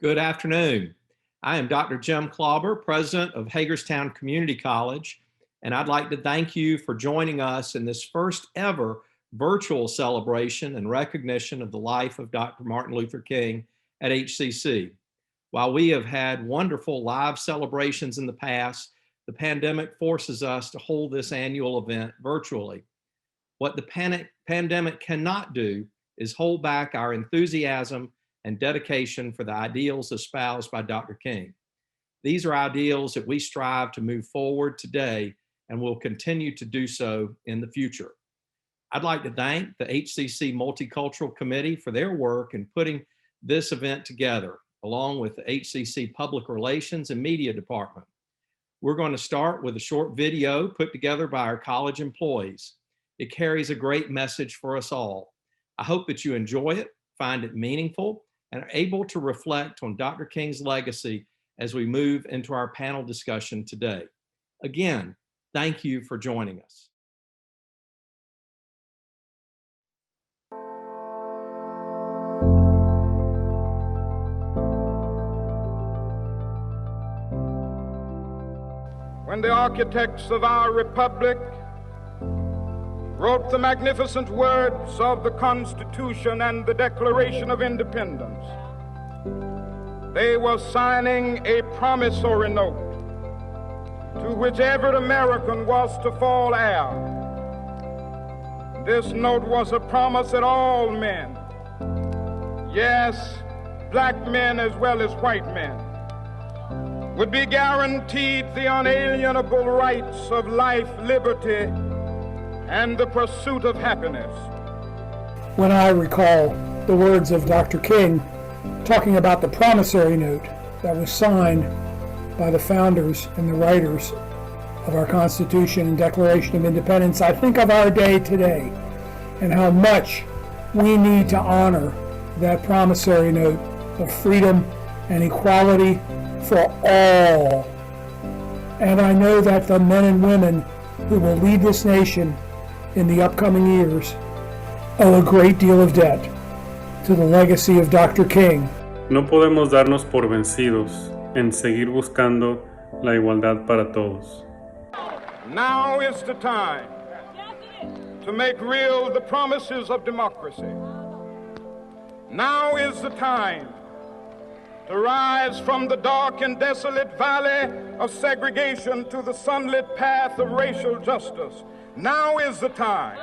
Good afternoon. I am Dr. Jim Klauber, president of Hagerstown Community College, and I'd like to thank you for joining us in this first ever virtual celebration and recognition of the life of Dr. Martin Luther King at HCC. While we have had wonderful live celebrations in the past, the pandemic forces us to hold this annual event virtually. What the pandemic cannot do is hold back our enthusiasm and dedication for the ideals espoused by Dr. King. These are ideals that we strive to move forward today and will continue to do so in the future. I'd like to thank the HCC Multicultural Committee for their work in putting this event together, along with the HCC Public Relations and Media Department. We're going to start with a short video put together by our college employees. It carries a great message for us all. I hope that you enjoy it, find it meaningful, and are able to reflect on Dr. King's legacy as we move into our panel discussion today. Again, thank you for joining us. When the architects of our republic wrote the magnificent words of the Constitution and the Declaration of Independence, they were signing a promissory note to which every American was to fall heir. This note was a promise that all men, yes, black men as well as white men, would be guaranteed the unalienable rights of life, liberty, and the pursuit of happiness. When I recall the words of Dr. King talking about the promissory note that was signed by the founders and the writers of our Constitution and Declaration of Independence, I think of our day today and how much we need to honor that promissory note of freedom and equality for all. And I know that the men and women who will lead this nation in the upcoming years owe a great deal of debt to the legacy of Dr. King. No podemos darnos por vencidos en seguir buscando la igualdad para todos. Now is the time to make real the promises of democracy. Now is the time to rise from the dark and desolate valley of segregation to the sunlit path of racial justice. Now is the time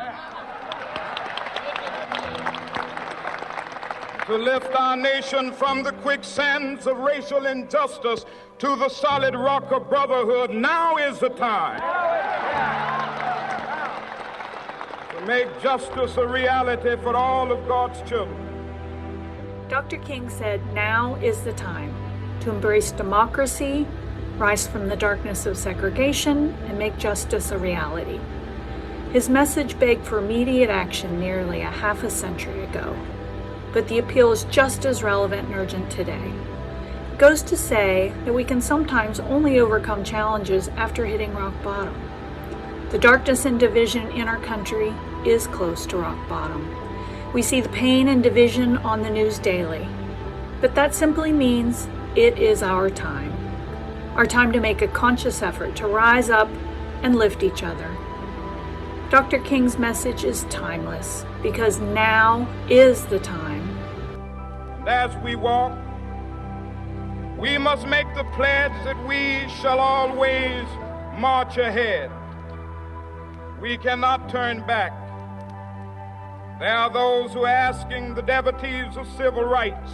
to lift our nation from the quicksands of racial injustice to the solid rock of brotherhood. Now is the time to make justice a reality for all of God's children. Dr. King said, now is the time to embrace democracy, rise from the darkness of segregation, and make justice a reality. His message begged for immediate action nearly a half a century ago, but the appeal is just as relevant and urgent today. It goes to say that we can sometimes only overcome challenges after hitting rock bottom. The darkness and division in our country is close to rock bottom. We see the pain and division on the news daily, but that simply means it is our time to make a conscious effort to rise up and lift each other. Dr. King's message is timeless because now is the time. And as we walk, we must make the pledge that we shall always march ahead. We cannot turn back. There are those who are asking the devotees of civil rights,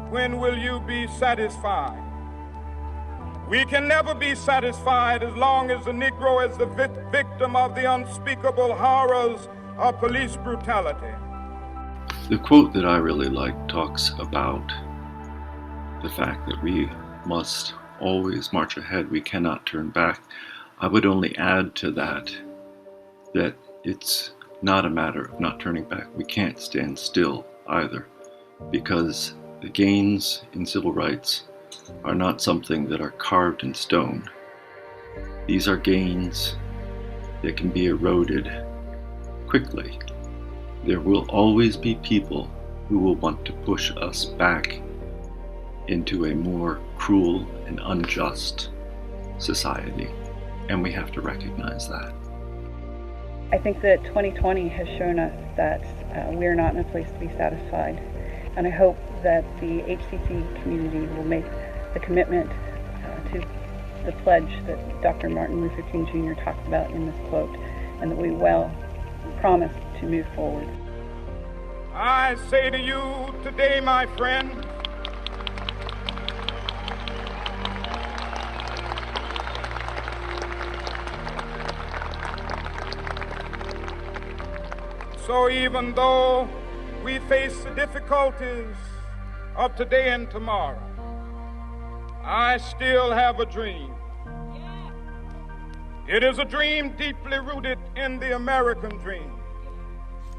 when will you be satisfied? We can never be satisfied as long as the Negro is the victim of the unspeakable horrors of police brutality. The quote that I really like talks about the fact that we must always march ahead. We cannot turn back. I would only add to that it's not a matter of not turning back. We can't stand still either, because the gains in civil rights are not something that are carved in stone. These are gains that can be eroded quickly. There will always be people who will want to push us back into a more cruel and unjust society, and we have to recognize that. I think that 2020 has shown us that we're not in a place to be satisfied, and I hope that the HCC community will make the commitment to the pledge that Dr. Martin Luther King Jr. talked about in this quote, and that we will promise to move forward. I say to you today, my friend, so even though we face the difficulties of today and tomorrow, I still have a dream. It is a dream deeply rooted in the American dream.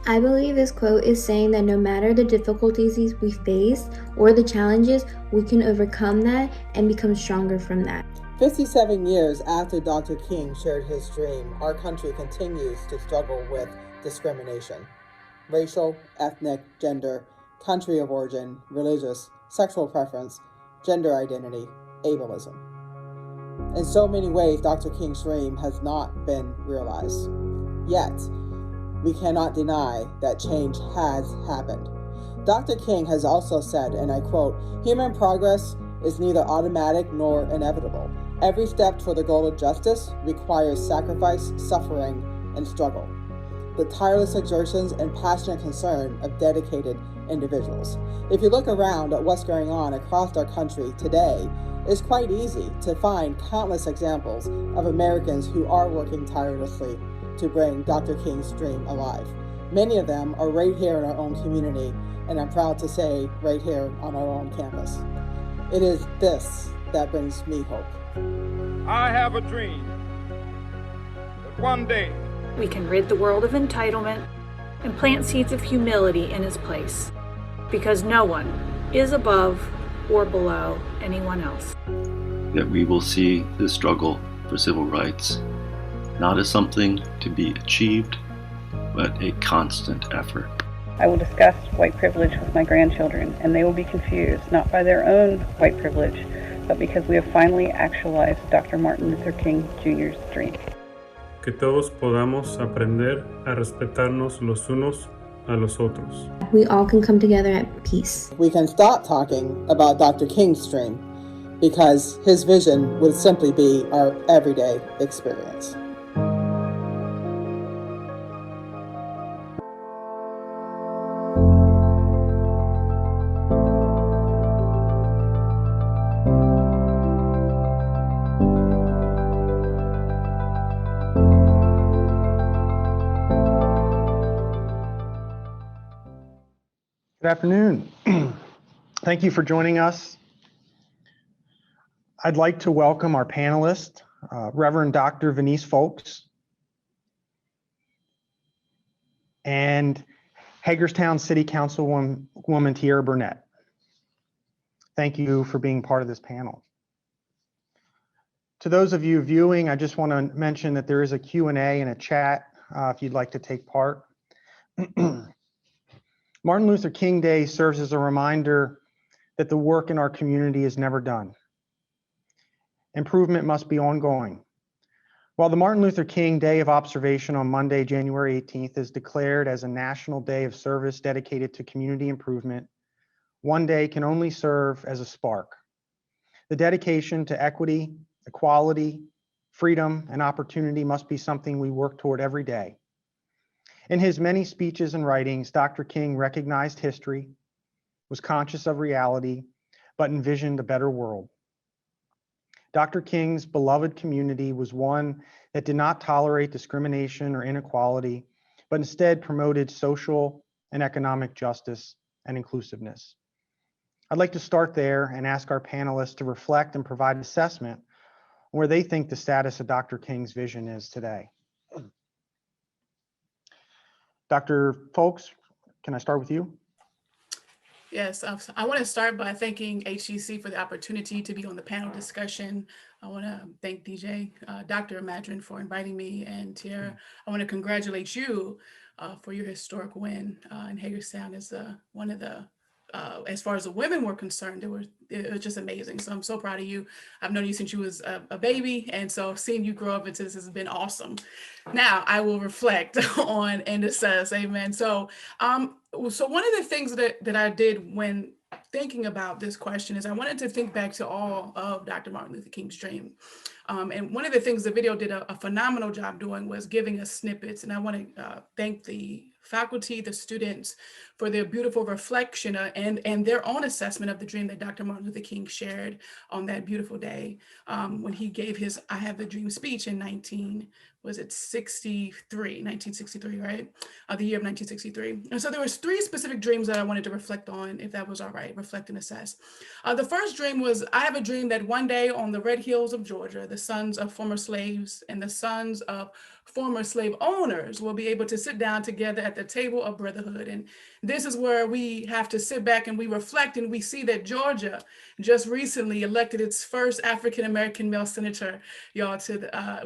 I believe this quote is saying that no matter the difficulties we face or the challenges, we can overcome that and become stronger from that. 57 years after Dr. King shared his dream, our country continues to struggle with discrimination. Racial, ethnic, gender, country of origin, religious, sexual preference, gender identity, ableism. In so many ways, Dr. King's dream has not been realized. Yet, we cannot deny that change has happened. Dr. King has also said, and I quote, "Human progress is neither automatic nor inevitable. Every step toward the goal of justice requires sacrifice, suffering, and struggle. The tireless exertions and passionate concern of dedicated individuals." If you look around at what's going on across our country today, it's quite easy to find countless examples of Americans who are working tirelessly to bring Dr. King's dream alive. Many of them are right here in our own community, and I'm proud to say right here on our own campus. It is this that brings me hope. I have a dream that one day We can rid the world of entitlement and plant seeds of humility in its place, because no one is above or below anyone else. That we will see the struggle for civil rights not as something to be achieved, but a constant effort. I will discuss white privilege with my grandchildren, and they will be confused, not by their own white privilege, but because we have finally actualized Dr. Martin Luther King Jr.'s dream. Que todos podamos aprender a respetarnos los unos a los otros. We all can come together at peace. We can stop talking about Dr. King's dream because his vision would simply be our everyday experience. Good afternoon. Thank you for joining us. I'd like to welcome our panelist, Reverend Dr. Venice Folks, and Hagerstown City Councilwoman Tierra Burnett. Thank you for being part of this panel. To those of you viewing, I just want to mention that there is a Q&A and a chat if you'd like to take part. Martin Luther King Day serves as a reminder that the work in our community is never done. Improvement must be ongoing. While the Martin Luther King Day of Observation on Monday, January 18th is declared as a national day of service dedicated to community improvement, one day can only serve as a spark. The dedication to equity, equality, freedom, and opportunity must be something we work toward every day. In his many speeches and writings, Dr. King recognized history, was conscious of reality, but envisioned a better world. Dr. King's beloved community was one that did not tolerate discrimination or inequality, but instead promoted social and economic justice and inclusiveness. I'd like to start there and ask our panelists to reflect and provide assessment on where they think the status of Dr. King's vision is today. Dr. Folks, can I start with you? Yes, I want to start by thanking HCC for the opportunity to be on the panel discussion. I want to thank DJ, Dr. Madrin for inviting me, and Tierra, I want to congratulate you for your historic win in Hagerstown as one of the as far as the women were concerned, it was just amazing. So I'm so proud of you. I've known you since you was a baby, and so seeing you grow up into this has been awesome. Now I will reflect on and assess. Amen. So so one of the things that I did when thinking about this question is I wanted to think back to all of Dr. Martin Luther King's dream. And one of the things the video did a phenomenal job doing was giving us snippets. And I want to thank the faculty, the students, for their beautiful reflection and their own assessment of the dream that Dr. Martin Luther King shared on that beautiful day when he gave his I Have a Dream speech in 1963, right? The year of 1963. And so there was 3 specific dreams that I wanted to reflect on, if that was all right, reflect and assess. The first dream was, I have a dream that one day on the red hills of Georgia, the sons of former slaves and the sons of former slave owners will be able to sit down together at the table of brotherhood. And this is where we have to sit back and we reflect, and we see that Georgia just recently elected its first African-American male senator, y'all,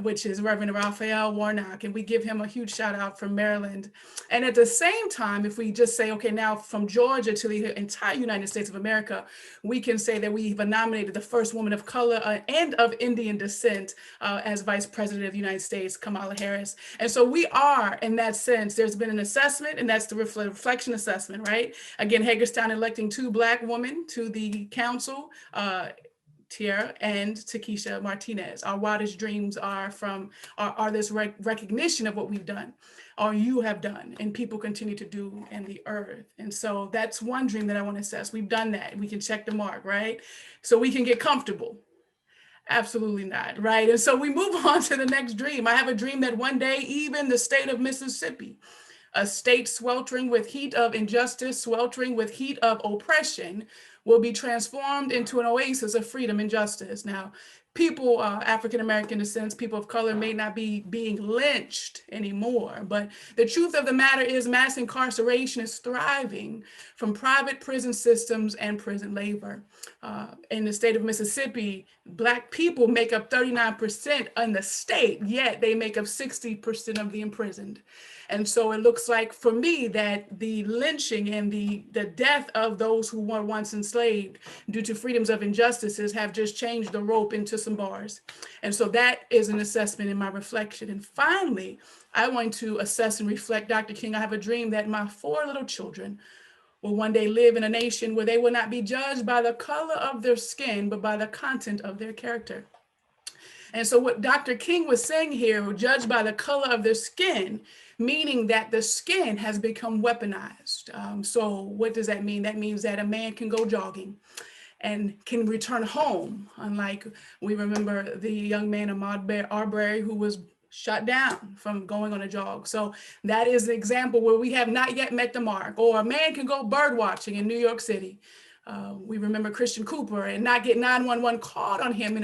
which is Reverend Raphael Warnock. And we give him a huge shout out from Maryland. And at the same time, if we just say, okay, now from Georgia to the entire United States of America, we can say that we've nominated the first woman of color and of Indian descent as Vice President of the United States, Kamala Harris. And so we are, in that sense, there's been an assessment, and that's the reflection assessment, right? Again, Hagerstown electing 2 Black women to the council, Tierra and Takesha Martinez. Our wildest dreams are this recognition of what we've done, or you have done, and people continue to do in the earth. And so that's one dream that I want to assess. We've done that. We can check the mark, right? So we can get comfortable. Absolutely not, right? And so we move on to the next dream. I have a dream that one day, even the state of Mississippi, a state sweltering with heat of injustice, sweltering with heat of oppression, will be transformed into an oasis of freedom and justice. Now, people, African-American descent, people of color may not be being lynched anymore, but the truth of the matter is mass incarceration is thriving from private prison systems and prison labor. In the state of Mississippi, Black people make up 39% in the state, yet they make up 60% of the imprisoned. And so it looks like for me that the lynching and the death of those who were once enslaved due to freedoms of injustices have just changed the rope into some bars. And so that is an assessment in my reflection. And finally, I want to assess and reflect, Dr. King, I have a dream that my 4 little children will one day live in a nation where they will not be judged by the color of their skin, but by the content of their character. And so what Dr. King was saying here, judged by the color of their skin, meaning that the skin has become weaponized. So what does that mean? That means that a man can go jogging and can return home. Unlike we remember the young man Ahmaud Arbery who was shut down from going on a jog. So that is an example where we have not yet met the mark. Or a man can go bird watching in New York City. We remember Christian Cooper and not get 911 called on him in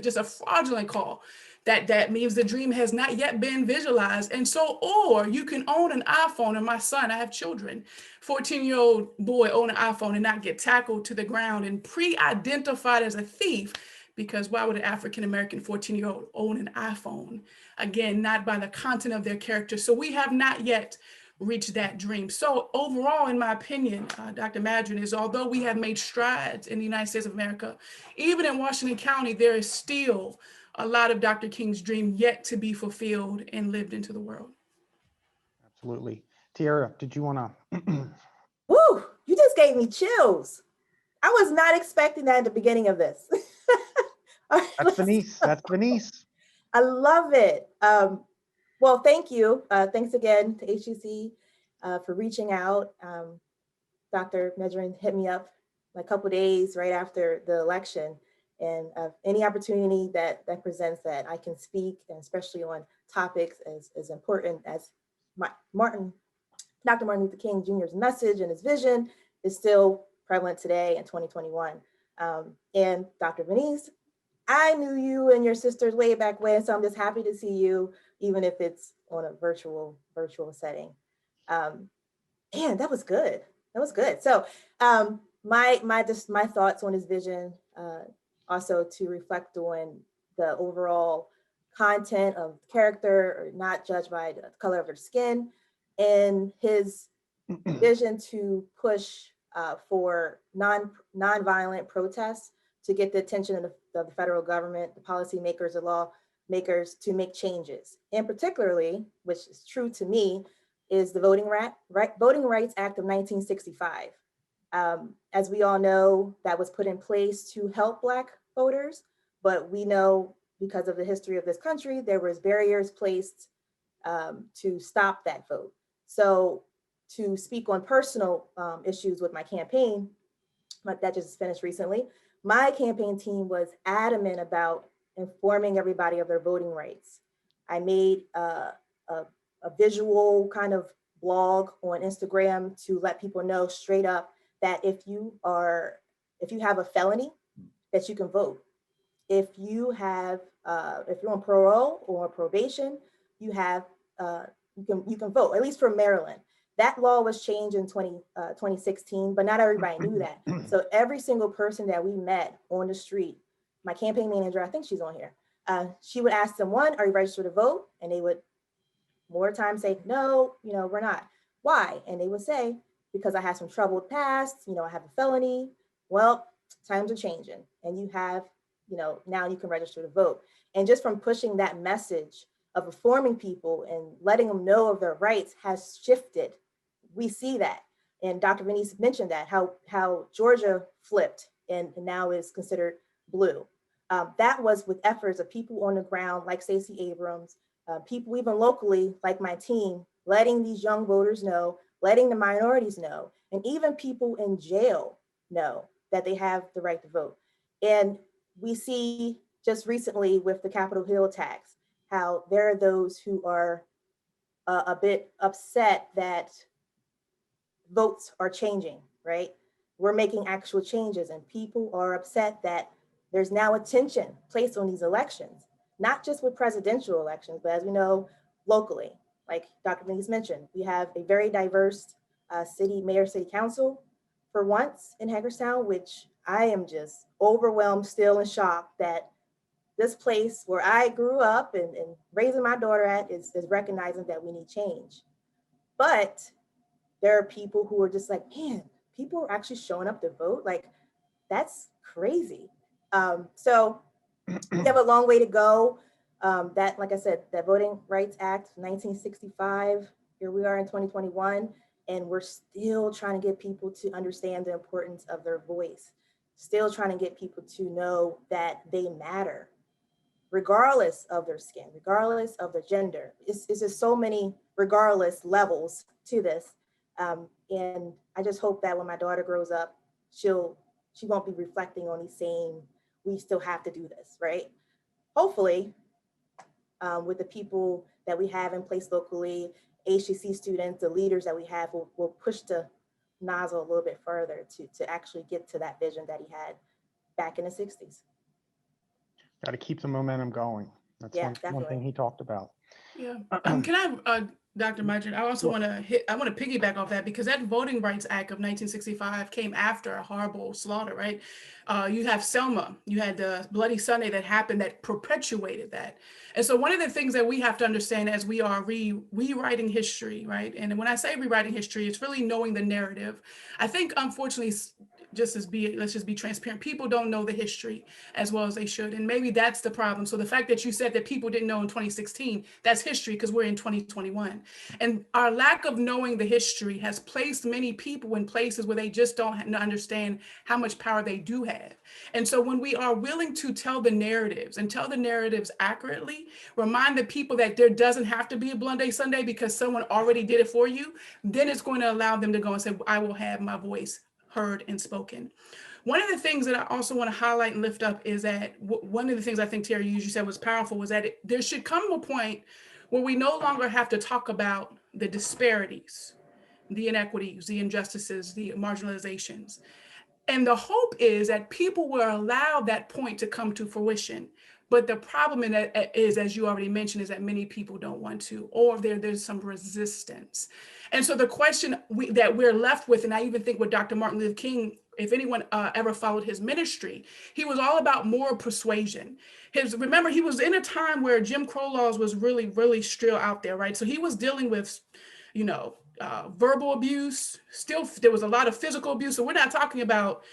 just a fraudulent call. That means the dream has not yet been visualized. And so, or you can own an iPhone, and my son, I have children, 14-year-old boy own an iPhone and not get tackled to the ground and pre-identified as a thief, because why would an African-American 14-year-old own an iPhone? Again, not by the content of their character. So we have not yet reach that dream. So overall, in my opinion, Dr. Madron, is although we have made strides in the United States of America, even in Washington County, there is still a lot of Dr. King's dream yet to be fulfilled and lived into the world. Absolutely. Tiara, did you want to? Woo, you just gave me chills. I was not expecting that at the beginning of this. That's Venice. That's Venice. I love it. Well, thank you. Thanks again to HCC for reaching out. Dr. Medrin hit me up a couple of days right after the election, and any opportunity that presents that I can speak, and especially on topics as important as Dr. Martin Luther King Jr.'s message and his vision is still prevalent today in 2021. And Dr. Venice, I knew you and your sisters way back when, so I'm just happy to see you, even if it's on a virtual setting. And that was good. That was good. So my thoughts on his vision, also to reflect on the overall content of character, or not judged by the color of their skin, and his vision to push for nonviolent protests to get the attention of the federal government, the policymakers, the lawmakers to make changes. And particularly, which is true to me, is the Voting Rights Act of 1965. As we all know, that was put in place to help Black voters, but we know because of the history of this country, there was barriers placed to stop that vote. So to speak on personal issues with my campaign, that just finished recently, my campaign team was adamant about informing everybody of their voting rights. I made a visual kind of blog on Instagram to let people know straight up that if you have a felony, that you can vote. If you're on parole or probation, you can vote, at least for Maryland. That law was changed in 2016, but not everybody knew that. So every single person that we met on the street, my campaign manager, I think she's on here, she would ask them, one, are you registered to vote? And they would more times say, no, we're not. Why? And they would say, because I have some troubled past, I have a felony. Well, times are changing and you have, now you can register to vote. And just from pushing that message of informing people and letting them know of their rights has shifted. We see that. And Dr. Venice mentioned that, how Georgia flipped and now is considered blue. That was with efforts of people on the ground like Stacey Abrams, people even locally like my team, letting these young voters know, letting the minorities know, and even people in jail know that they have the right to vote. And we see just recently with the Capitol Hill attacks, how there are those who are a bit upset that votes are changing, right? We're making actual changes and people are upset that there's now attention placed on these elections, not just with presidential elections, but as we know, locally. Like Dr. Venice mentioned, we have a very diverse city council for once in Hagerstown, which I am just overwhelmed still and shocked that this place where I grew up and raising my daughter at is recognizing that we need change. But there are people who are just like, man, people are actually showing up to vote. Like, that's crazy. So we have a long way to go. That, like I said, that Voting Rights Act 1965, here we are in 2021, and we're still trying to get people to understand the importance of their voice, still trying to get people to know that they matter, regardless of their skin, regardless of their gender. It's just so many regardless levels to this. And I just hope that when my daughter grows up, she won't be reflecting on these same, we still have to do this, right? Hopefully, with the people that we have in place locally, HCC students, the leaders that we have will push the nozzle a little bit further to actually get to that vision that he had back in the 60s. Got to keep the momentum going. That's one thing he talked about. Yeah. Can I, Dr. Madron, I also want to piggyback off that, because that Voting Rights Act of 1965 came after a horrible slaughter, right? You have Selma, you had the Bloody Sunday that happened that perpetuated that. And so one of the things that we have to understand as we are rewriting history, right? And when I say rewriting history, it's really knowing the narrative. I think, unfortunately, let's just be transparent. People don't know the history as well as they should. And maybe that's the problem. So the fact that you said that people didn't know in 2016, that's history because we're in 2021. And our lack of knowing the history has placed many people in places where they just don't understand how much power they do have. And so when we are willing to tell the narratives and tell the narratives accurately, remind the people that there doesn't have to be a Bloody Sunday because someone already did it for you, then it's going to allow them to go and say, I will have my voice heard and spoken. One of the things that I also want to highlight and lift up is that one of the things I think Terry you said was powerful was that there should come a point where we no longer have to talk about the disparities, the inequities, the injustices, the marginalizations. And the hope is that people will allow that point to come to fruition. But the problem in that is, as you already mentioned, is that many people don't want to, or there's some resistance. And so the question that we're left with, and I even think with Dr. Martin Luther King, if anyone ever followed his ministry, he was all about moral persuasion. Remember, he was in a time where Jim Crow laws was really, really still out there, right? So he was dealing with, verbal abuse. Still, there was a lot of physical abuse. So we're not talking about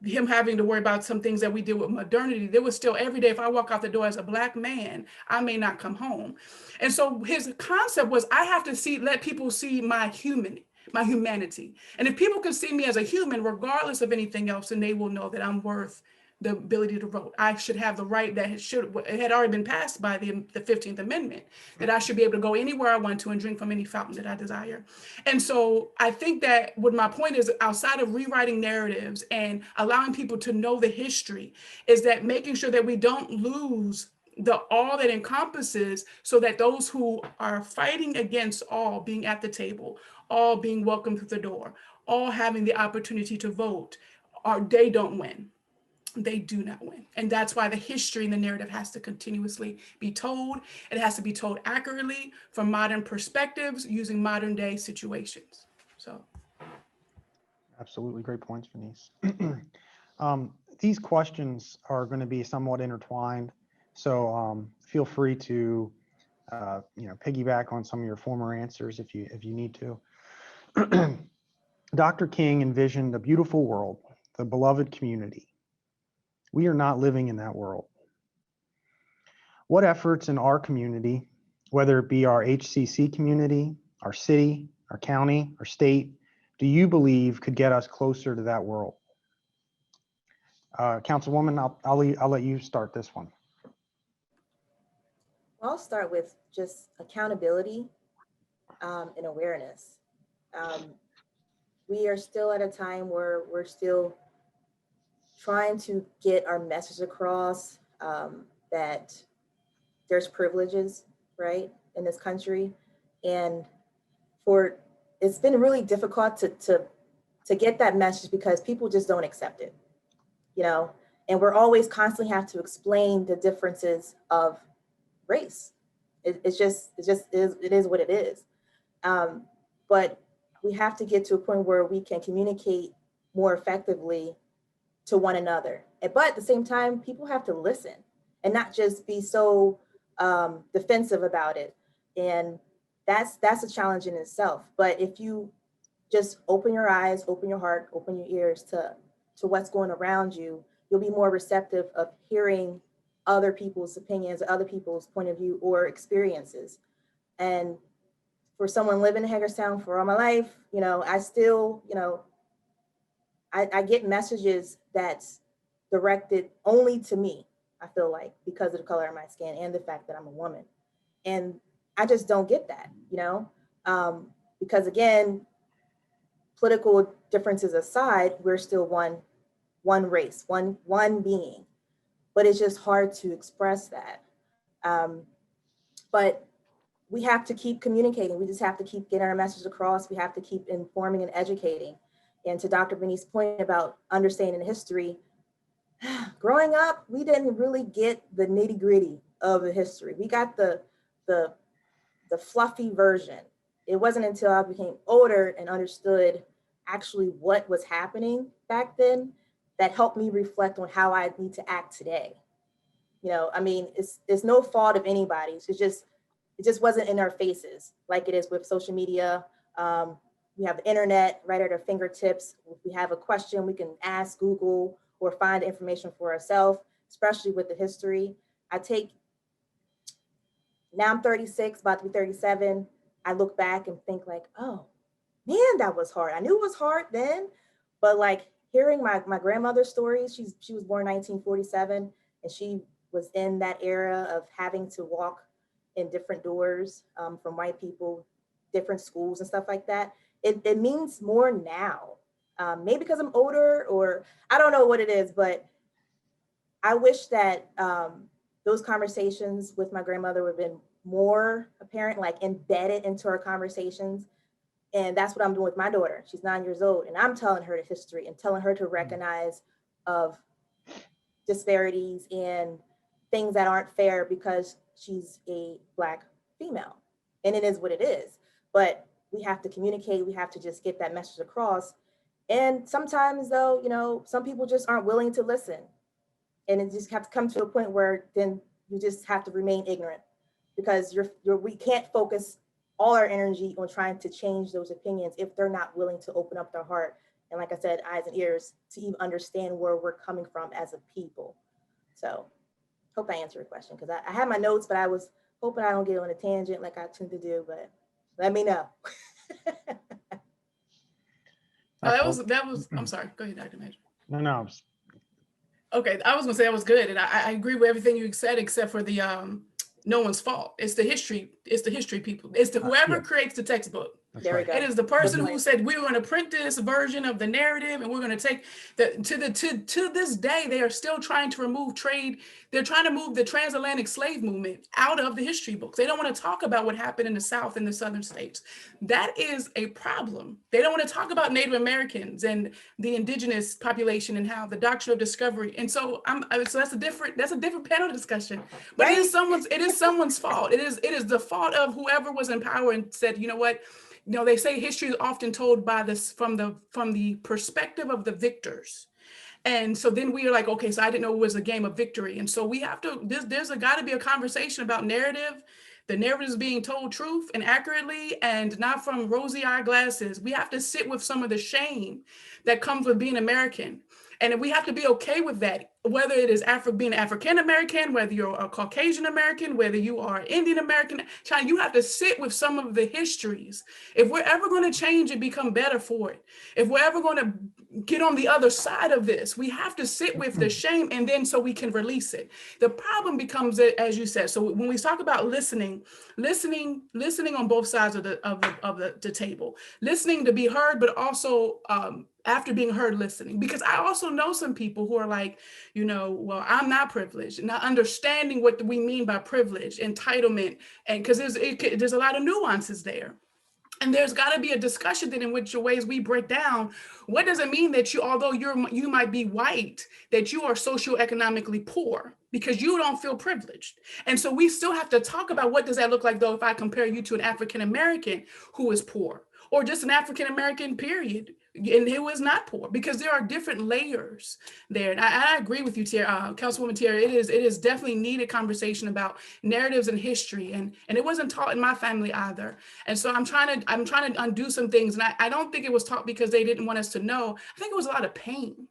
him having to worry about some things that we did with modernity. There was still every day, if I walk out the door as a Black man, I may not come home. And so his concept was, I have to let people see my humanity. And if people can see me as a human, regardless of anything else, then they will know that I'm worth the ability to vote. I should have the right that it had already been passed by the 15th Amendment, that I should be able to go anywhere I want to and drink from any fountain that I desire. And so I think that what my point is, outside of rewriting narratives and allowing people to know the history, is that making sure that we don't lose the all that encompasses, so that those who are fighting against all being at the table, all being welcomed through the door, all having the opportunity to vote, they don't win. They do not win. And that's why the history and the narrative has to continuously be told. It has to be told accurately from modern perspectives using modern day situations. So. Absolutely great points, Venice. These questions are going to be somewhat intertwined. So feel free to piggyback on some of your former answers if you need to. Dr. King envisioned a beautiful world, the beloved community. We are not living in that world. What efforts in our community, whether it be our HCC community, our city, our county, our state, do you believe could get us closer to that world? Councilwoman, I'll let you start this one. I'll start with just accountability and awareness. We are still at a time where we're still trying to get our message across, that there's privileges, right, in this country. And it's been really difficult to get that message because people just don't accept it, and we're always constantly have to explain the differences of race. It is what it is. But we have to get to a point where we can communicate more effectively to one another. But at the same time, people have to listen and not just be so defensive about it. And that's a challenge in itself. But if you just open your eyes, open your heart, open your ears to what's going around you, you'll be more receptive of hearing other people's opinions, other people's point of view or experiences. And for someone living in Hagerstown for all my life, I still, I get messages that's directed only to me, I feel like, because of the color of my skin and the fact that I'm a woman. And I just don't get that, because again, political differences aside, we're still one race, one being, but it's just hard to express that. But we have to keep communicating. We just have to keep getting our message across. We have to keep informing and educating. And to Dr. Vinnie's point about understanding history, growing up, we didn't really get the nitty gritty of the history. We got the fluffy version. It wasn't until I became older and understood actually what was happening back then that helped me reflect on how I need to act today. It's no fault of anybody's. It just wasn't in our faces like it is with social media. We have the internet right at our fingertips. If we have a question, we can ask Google or find information for ourselves, especially with the history. Now I'm 36, about to be 37. I look back and think like, oh man, that was hard. I knew it was hard then, but like hearing my grandmother's stories, she was born in 1947 and she was in that era of having to walk in different doors from white people, different schools and stuff like that. It means more now. Maybe because I'm older or I don't know what it is, but I wish that those conversations with my grandmother would have been more apparent, like embedded into our conversations. And that's what I'm doing with my daughter. She's 9 years old and I'm telling her the history and telling her to recognize of disparities and things that aren't fair because she's a Black female. And it is what it is. But we have to communicate. We have to just get that message across. And sometimes though, some people just aren't willing to listen. And it just have to come to a point where then you just have to remain ignorant because we can't focus all our energy on trying to change those opinions if they're not willing to open up their heart. And like I said, eyes and ears to even understand where we're coming from as a people. So hope I answered your question, because I had my notes, but I was hoping I don't get on a tangent like I tend to do, but let me know. That was, I'm sorry, go ahead, Dr. Major. No. Okay, I was gonna say that was good, and I agree with everything you said, except for the no one's fault. It's the history people. It's the whoever creates the textbook. There we go. It is the person who said we're going to print this version of the narrative, and we're going to take to this day they are still trying to remove trade. They're trying to move the transatlantic slave movement out of the history books. They don't want to talk about what happened in the South and the Southern states. That is a problem. They don't want to talk about Native Americans and the indigenous population and how the doctrine of discovery. And so that's a different panel discussion. But right? it is someone's fault. It is the fault of whoever was in power and said, you know what? You know, they say history is often told by this from the perspective of the victors. And so then we are like, okay, so I didn't know it was a game of victory. And so we have to, there's got to be a conversation about narrative. The narrative is being told truth and accurately and not from rosy-eyed glasses. We have to sit with some of the shame that comes with being American. And we have to be okay with that, whether it is being African-American, whether you're a Caucasian American, whether you are Indian American, China, you have to sit with some of the histories. If we're ever going to change and become better for it, if we're ever going to get on the other side of this, we have to sit with the shame, and then so we can release it. The problem becomes, as you said, so when we talk about listening on both sides of the table, listening to be heard, but also after being heard, listening, because I also know some people who are like, you know, well, I'm not privileged, not understanding what we mean by privilege, entitlement, and because there's a lot of nuances there. And there's got to be a discussion then in which ways we break down what does it mean that although you might be white, that you are socioeconomically poor because you don't feel privileged. And so we still have to talk about what does that look like though if I compare you to an African American who is poor, or just an African American period and who is not poor, because there are different layers there. And I agree with you, Councilwoman Tierra. It is definitely needed conversation about narratives and history, and it wasn't taught in my family either. And so I'm trying to undo some things, and I don't think it was taught because they didn't want us to know. I think it was a lot of pain.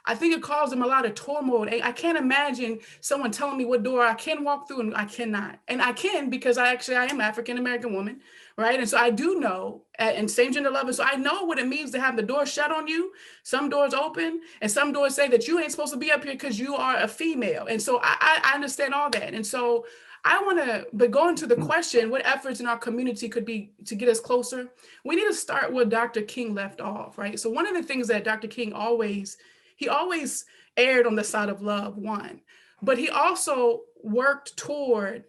I think it caused them a lot of turmoil. I can't imagine someone telling me what door I can walk through and I cannot. And I can because I am an African-American woman, right? And so I do know, and same gender love, so I know what it means to have the door shut on you, some doors open, and some doors say that you ain't supposed to be up here because you are a female. And so I understand all that. And so but going to the question, what efforts in our community could be to get us closer? We need to start where Dr. King left off, right? So one of the things that Dr. King always erred on the side of love, one, but he also worked toward,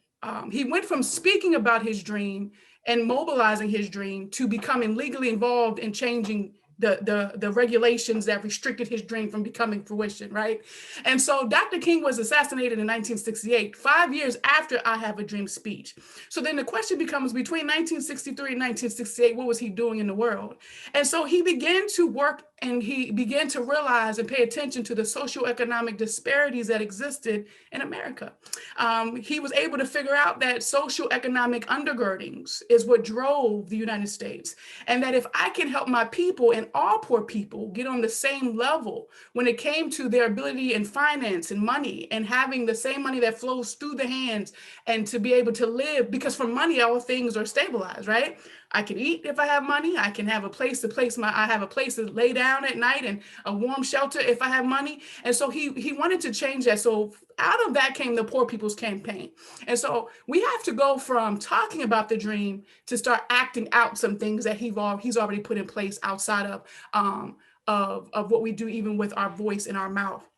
he went from speaking about his dream and mobilizing his dream to becoming legally involved in changing the regulations that restricted his dream from becoming fruition, right? And so Dr. King was assassinated in 1968, 5 years after I Have a Dream speech. So then the question becomes, between 1963 and 1968, what was he doing in the world? And so he began to work, and he began to realize and pay attention to the socioeconomic disparities that existed in America. He was able to figure out that socioeconomic undergirdings is what drove the United States. And that if I can help my people and all poor people get on the same level when it came to their ability in finance and money, and having the same money that flows through the hands, and to be able to live, because from money, all things are stabilized, right? I can eat if I have money. I can have a place I have a place to lay down at night and a warm shelter if I have money. And so he wanted to change that. So out of that came the Poor People's Campaign. And so we have to go from talking about the dream to start acting out some things that he's already put in place outside of what we do, even with our voice in our mouth.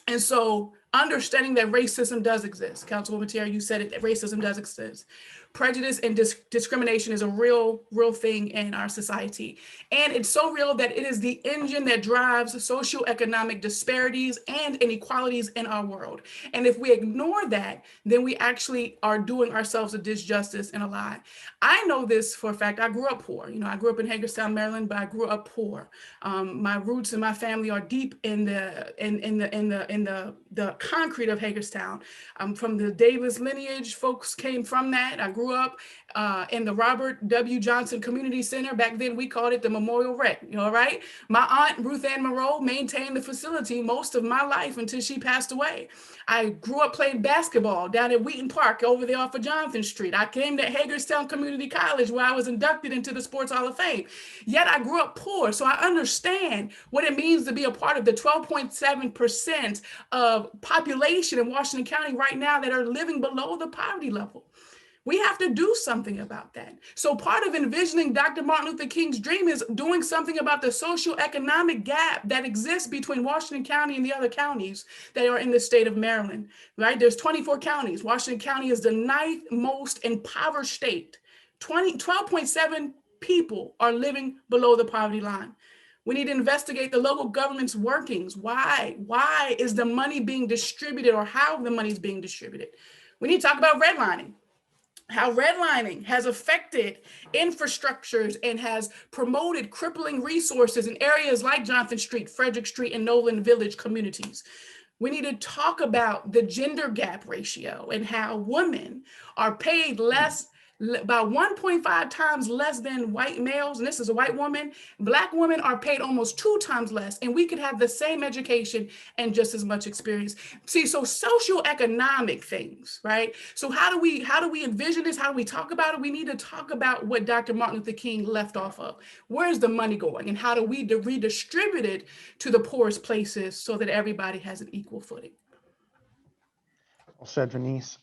And so understanding that racism does exist. Councilwoman Tierra, you said it, that racism does exist. Prejudice and discrimination is a real thing in our society. And it's so real that it is the engine that drives socioeconomic disparities and inequalities in our world. And if we ignore that, then we actually are doing ourselves a disjustice and a lie. I know this for a fact. I grew up poor. You know, I grew up in Hagerstown, Maryland, but I grew up poor. My roots and my family are deep in the concrete of Hagerstown. I'm from the Davis lineage. Folks came from that. I grew grew up in the Robert W. Johnson Community Center. Back then we called it the Memorial Rec, you know, right? My aunt, Ruth Ann Monroe, maintained the facility most of my life until she passed away. I grew up playing basketball down at Wheaton Park over there off of Jonathan Street. I came to Hagerstown Community College where I was inducted into the Sports Hall of Fame. Yet I grew up poor, so I understand what it means to be a part of the 12.7% of population in Washington County right now that are living below the poverty level. We have to do something about that. So part of envisioning Dr. Martin Luther King's dream is doing something about the socioeconomic gap that exists between Washington County and the other counties that are in the state of Maryland, right? There's 24 counties. Washington County is the 9th most impoverished state. 12.7 people are living below the poverty line. We need to investigate the local government's workings. Why is the money being distributed, or how the money is being distributed? We need to talk about redlining. How redlining has affected infrastructures and has promoted crippling resources in areas like Jonathan Street, Frederick Street, and Nolan Village communities. We need to talk about the gender gap ratio and how women are paid less, about 1.5 times less than white males, and this is a white woman. Black women are paid almost 2 times less, and we could have the same education and just as much experience. See, so socioeconomic things, right? So how do we envision this? How do we talk about it? We need to talk about what Dr. Martin Luther King left off of. Where's the money going, and how do we redistribute it to the poorest places so that everybody has an equal footing? Well said, Venice.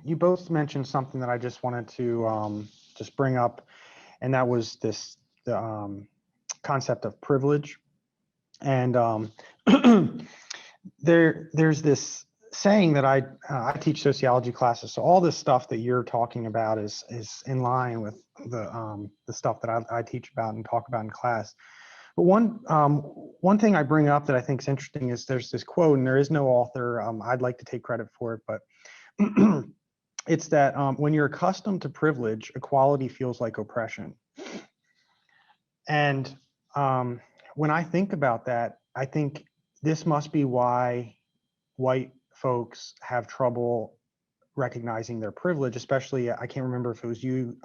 You both mentioned something that I just wanted to just bring up, and that was the concept of privilege. And there's this saying that I teach sociology classes, so all this stuff that you're talking about is in line with the stuff that I teach about and talk about in class. But one thing I bring up that I think is interesting is there's this quote, and there is no author. I'd like to take credit for it, but it's that when you're accustomed to privilege, equality feels like oppression. And when I think about that, I think this must be why white folks have trouble recognizing their privilege, especially, I can't remember if it was you,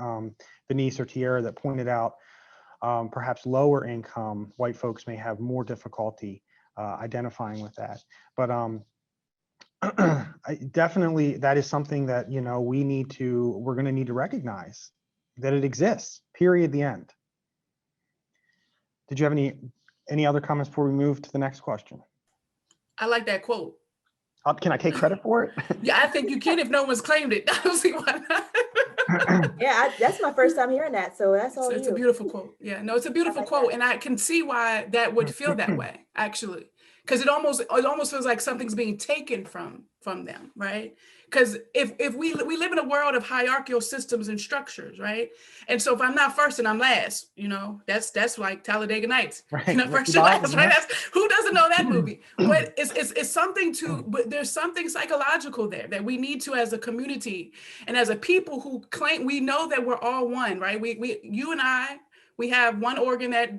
Venice or Tierra, that pointed out perhaps lower income white folks may have more difficulty identifying with that. But definitely that is something that, you know, we're going to need to recognize that it exists, period, the end. Did you have any other comments before we move to the next question? I like that quote. Can I take credit for it? Yeah, I think you can if no one's claimed it. I don't see why not. Yeah, that's my first time hearing that, so that's all. It's a beautiful quote. Yeah, no, it's a beautiful quote, and I can see why that would feel that way, actually, because it almost feels like something's being taken from them, right? Because if we live in a world of hierarchical systems and structures, right? And so if I'm not first and I'm last, you know, that's like Talladega Nights, right. You know, first and last, right? Who doesn't know that movie? But it's something but there's something psychological there that we need to, as a community and as a people who claim, we know that we're all one, right? You and I, we have one organ that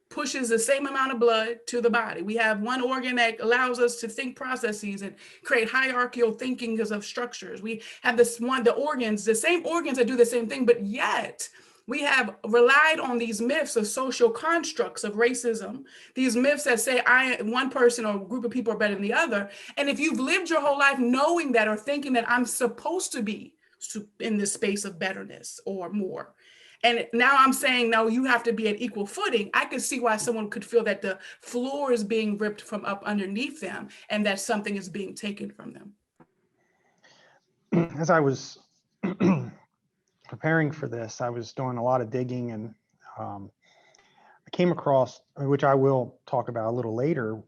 pushes the same amount of blood to the body. We have one organ that allows us to think processes and create hierarchical thinking of structures. We have the same organs that do the same thing, but yet we have relied on these myths of social constructs of racism, these myths that say one person or a group of people are better than the other. And if you've lived your whole life knowing that, or thinking that I'm supposed to be in this space of betterness or more, and now I'm saying, no, you have to be at equal footing, I could see why someone could feel that the floor is being ripped from up underneath them and that something is being taken from them. As I was preparing for this, I was doing a lot of digging, and I came across, which I will talk about a little later,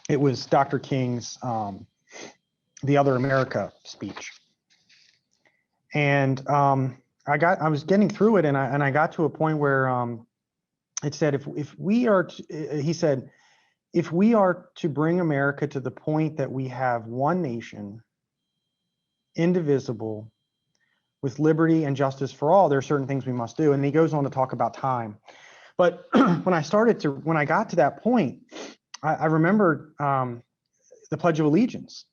it was Dr. King's The Other America speech. And I was getting through it, and I got to a point where it said, if we are to bring America to the point that we have one nation, indivisible, with liberty and justice for all, there are certain things we must do. And he goes on to talk about time. But when I got to that point, I remembered the Pledge of Allegiance.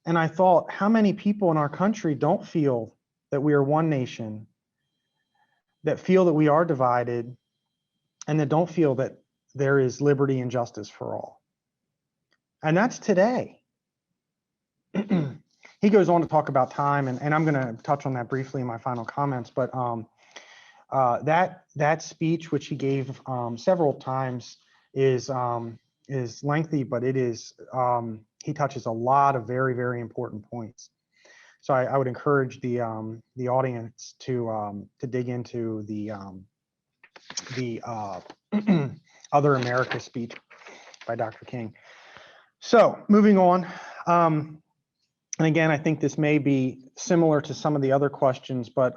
And I thought, how many people in our country don't feel that we are one nation, that feel that we are divided, and that don't feel that there is liberty and justice for all? And that's today. He goes on to talk about time, and I'm going to touch on that briefly in my final comments. But that speech, which he gave several times, is lengthy, but it is he touches a lot of very, very important points. So I would encourage the audience to dig into the Other America speech by Dr. King. So moving on. And again, I think this may be similar to some of the other questions, but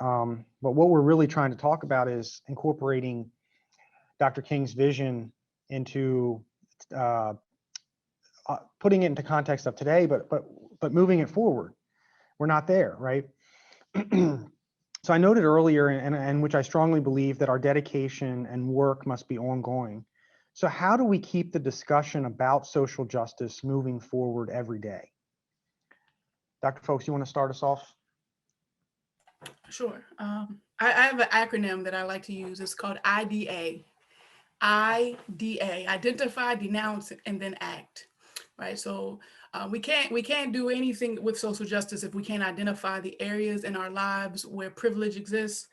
what we're really trying to talk about is incorporating Dr. King's vision into putting it into context of today, but moving it forward. We're not there, right? So I noted earlier, and which I strongly believe, that our dedication and work must be ongoing. So how do we keep the discussion about social justice moving forward every day? Dr. Folks, you want to start us off? Sure. I have an acronym that I like to use. It's called IDA. IDA, identify, denounce, and then act. Right. So we can't do anything with social justice if we can't identify the areas in our lives where privilege exists,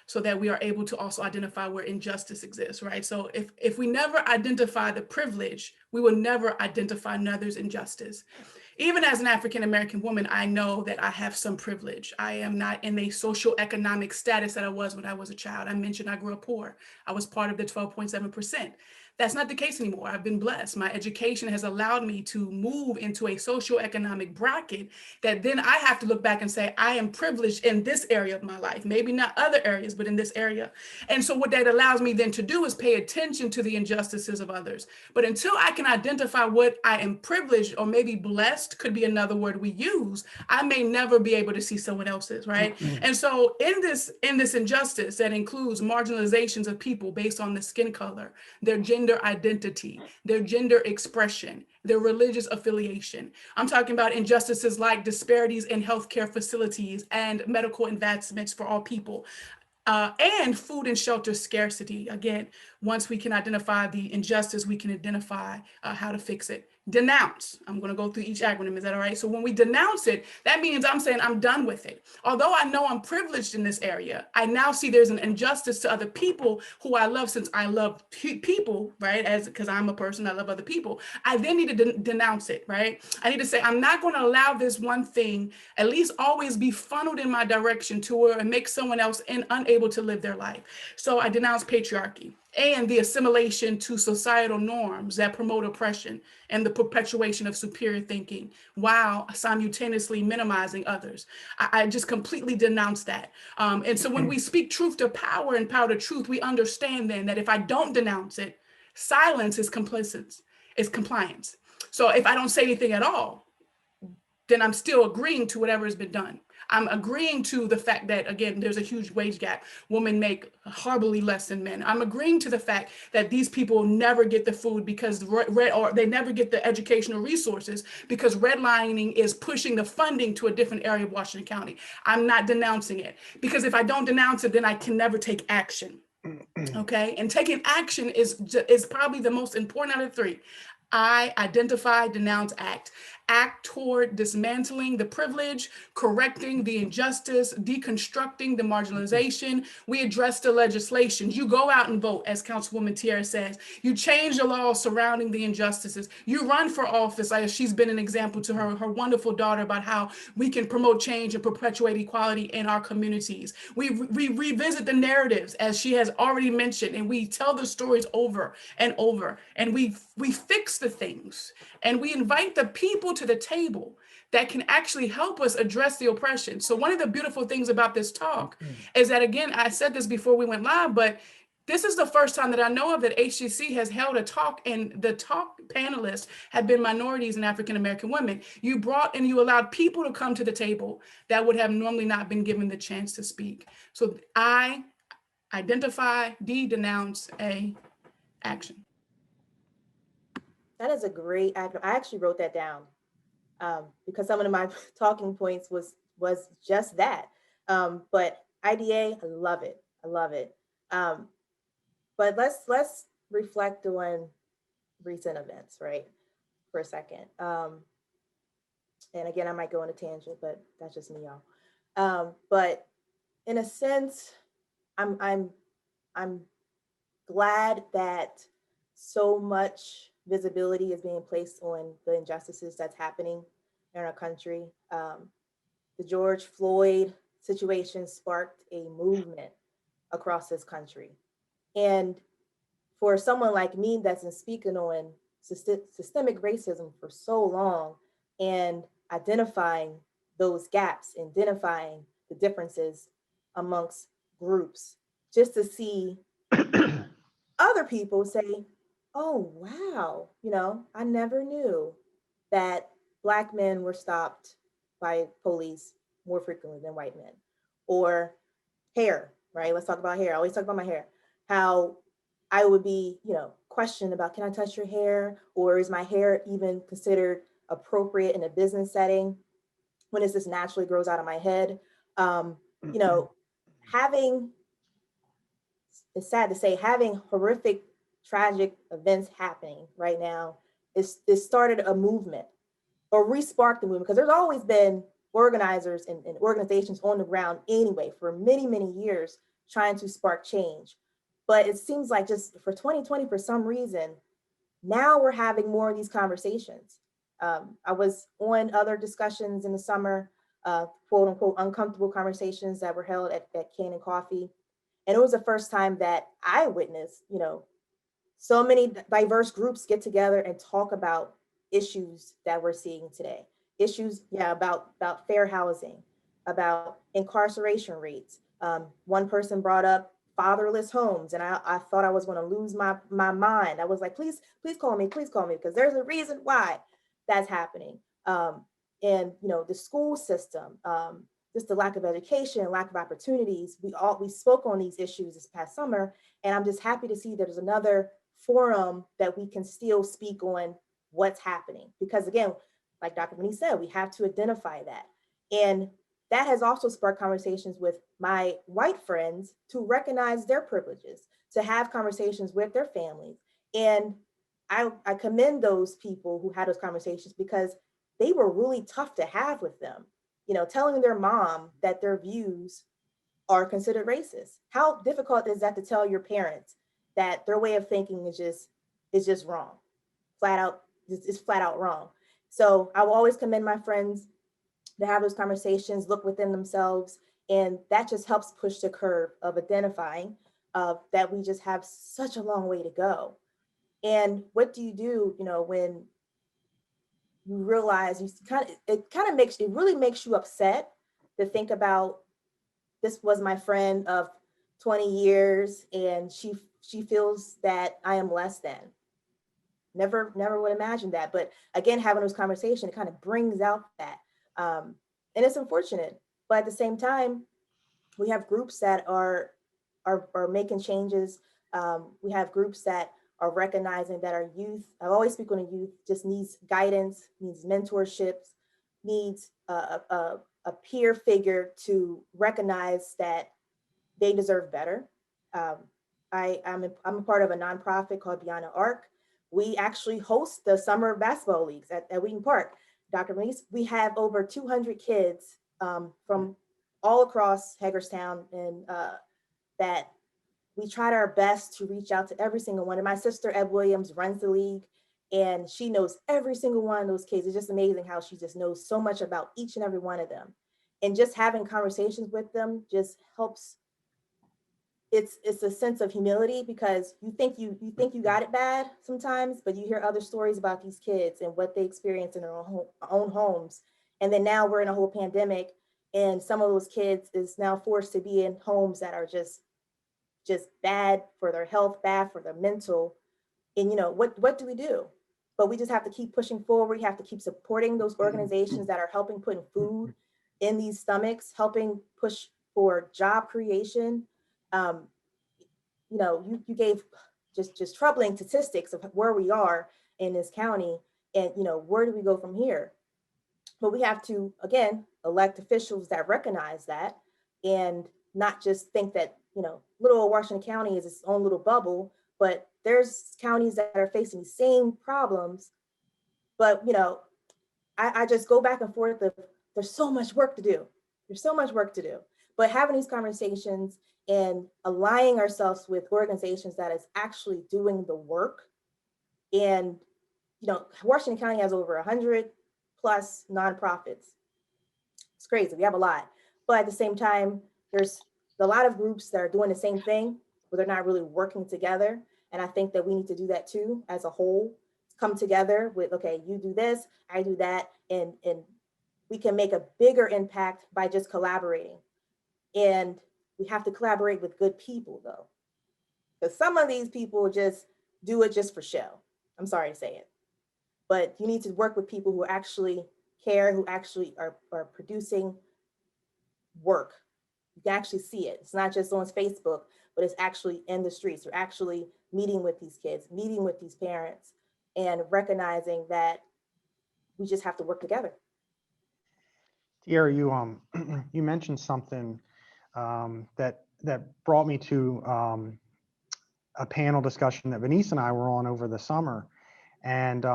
so that we are able to also identify where injustice exists. Right. So if we never identify the privilege, we will never identify another's injustice. Even as an African-American woman, I know that I have some privilege. I am not in a socioeconomic status that I was when I was a child. I mentioned I grew up poor. I was part of the 12.7%. That's not the case anymore. I've been blessed. My education has allowed me to move into a socioeconomic bracket that then I have to look back and say, I am privileged in this area of my life, maybe not other areas, but in this area. And so what that allows me then to do is pay attention to the injustices of others. But until I can identify what I am privileged, or maybe blessed, could be another word we use, I may never be able to see someone else's, right? And so in this injustice that includes marginalizations of people based on the skin color, their gender identity, their gender expression, their religious affiliation. I'm talking about injustices like disparities in healthcare facilities and medical advancements for all people. And food and shelter scarcity. Again, once we can identify the injustice, we can identify how to fix it. Denounce. I'm going to go through each acronym. Is that all right? So when we denounce it, that means I'm saying I'm done with it. Although I know I'm privileged in this area, I now see there's an injustice to other people who I love, since I love people, right? Because I'm a person, I love other people. I then need to denounce it, right? I need to say, I'm not going to allow this one thing at least always be funneled in my direction to where it makes someone else unable to live their life. So I denounce patriarchy and the assimilation to societal norms that promote oppression and the perpetuation of superior thinking while simultaneously minimizing others. I just completely denounce that. And so when we speak truth to power and power to truth, we understand then that if I don't denounce it, silence is complicit, is compliance. So if I don't say anything at all, then I'm still agreeing to whatever has been done. I'm agreeing to the fact that, again, there's a huge wage gap. Women make horribly less than men. I'm agreeing to the fact that these people never get the food because or they never get the educational resources because redlining is pushing the funding to a different area of Washington County. I'm not denouncing it, because if I don't denounce it, then I can never take action. Okay, and taking action is probably the most important out of the three. I identify, denounce, act. Act toward dismantling the privilege, correcting the injustice, deconstructing the marginalization. We address the legislation. You go out and vote, as Councilwoman Tierra says. You change the laws surrounding the injustices. You run for office. She's been an example to her wonderful daughter about how we can promote change and perpetuate equality in our communities. We revisit the narratives, as she has already mentioned, and we tell the stories over and over, and we fix the things, and we invite the people to the table that can actually help us address the oppression. So one of the beautiful things about this talk is that, again, I said this before we went live, but this is the first time that I know of that HCC has held a talk, and the talk panelists have been minorities and African-American women. You brought and you allowed people to come to the table that would have normally not been given the chance to speak. So I identify, denounce, action. That is a great acronym. I actually wrote that down. because some of my talking points was just that. But IDA, I love it. I love it. But let's reflect on recent events, right, for a second. And again, I might go on a tangent, but that's just me, y'all. But in a sense, I'm glad that so much visibility is being placed on the injustices that's happening in our country. The George Floyd situation sparked a movement across this country. And for someone like me that's been speaking on systemic racism for so long and identifying those gaps, identifying the differences amongst groups, just to see other people say, oh, wow, I never knew that Black men were stopped by police more frequently than white men. Or hair, right? Let's talk about hair. I always talk about my hair. How I would be, questioned about, can I touch your hair? Or is my hair even considered appropriate in a business setting when it just naturally grows out of my head? You know, having, it's sad to say, having horrific, tragic events happening right now it started a movement or re-sparked the movement, because there's always been organizers and organizations on the ground anyway for many, many years trying to spark change. But it seems like just for 2020, for some reason, now we're having more of these conversations. I was on other discussions in the summer, quote unquote, uncomfortable conversations that were held at Cannon Coffee. And it was the first time that I witnessed, so many diverse groups get together and talk about issues that we're seeing today. Issues, yeah, about fair housing, about incarceration rates. One person brought up fatherless homes, and I thought I was going to lose my mind. I was like, please call me, because there's a reason why that's happening. And the school system, just the lack of education, lack of opportunities. We spoke on these issues this past summer, and I'm just happy to see there's another forum that we can still speak on what's happening. Because again, like Dr. Benny said, we have to identify that. And that has also sparked conversations with my white friends to recognize their privileges, to have conversations with their families. And I commend those people who had those conversations, because they were really tough to have with them. Telling their mom that their views are considered racist. How difficult is that to tell your parents that their way of thinking is just wrong, flat out, it's flat out wrong. So I will always commend my friends to have those conversations, look within themselves, and that just helps push the curve of identifying that we just have such a long way to go. And what do you do, when you realize it really makes you upset to think about, this was my friend of 20 years and she feels that I am less than. Never would imagine that. But again, having those conversations, it kind of brings out that. And it's unfortunate. But at the same time, we have groups that are making changes. We have groups that are recognizing that our youth, I always speak on the youth, just needs guidance, needs mentorships, needs a peer figure to recognize that they deserve better. I'm a part of a nonprofit called Beyond the Arc. We actually host the summer basketball leagues at Wheaton Park. Dr. Manice, we have over 200 kids from all across Hagerstown, and that we tried our best to reach out to every single one. And my sister, Eb Williams, runs the league, and she knows every single one of those kids. It's just amazing how she just knows so much about each and every one of them. And just having conversations with them just helps. It's a sense of humility, because you think you got it bad sometimes, but you hear other stories about these kids and what they experience in their own homes. And then now we're in a whole pandemic, and some of those kids is now forced to be in homes that are just bad for their health, bad for their mental. And what do we do? But we just have to keep pushing forward. We have to keep supporting those organizations that are helping putting food in these stomachs, helping push for job creation. You gave just troubling statistics of where we are in this county, and where do we go from here? But we have to, again, elect officials that recognize that and not just think that, little old Washington County is its own little bubble, but there's counties that are facing the same problems. But, I just go back and forth of there's so much work to do. There's so much work to do. But having these conversations and aligning ourselves with organizations that is actually doing the work. And, Washington County has over 100 plus nonprofits. It's crazy. We have a lot. But at the same time, there's a lot of groups that are doing the same thing, but they're not really working together. And I think that we need to do that too, as a whole, come together with, okay, you do this, I do that. And we can make a bigger impact by just collaborating. And we have to collaborate with good people though. Because some of these people just do it just for show. I'm sorry to say it. But you need to work with people who actually care, who actually are producing work. You can actually see it. It's not just on Facebook, but it's actually in the streets. You're actually meeting with these kids, meeting with these parents, and recognizing that we just have to work together. Tierra, you you mentioned something that brought me to a panel discussion that Venice and I were on over the summer, and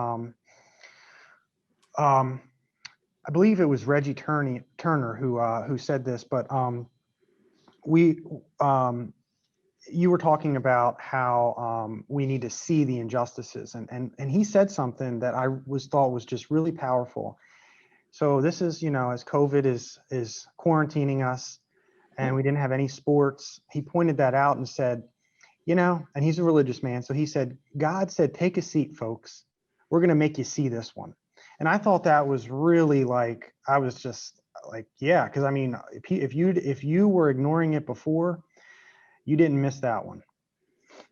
I believe it was Reggie Turner who said this, but you were talking about how we need to see the injustices, and he said something that I thought was just really powerful. So this is, as COVID is quarantining us and we didn't have any sports, he pointed that out and said, and he's a religious man. So he said, God said, take a seat, folks. We're going to make you see this one. And I thought that was really I was just like, yeah, because I mean, if you were ignoring it before, you didn't miss that one.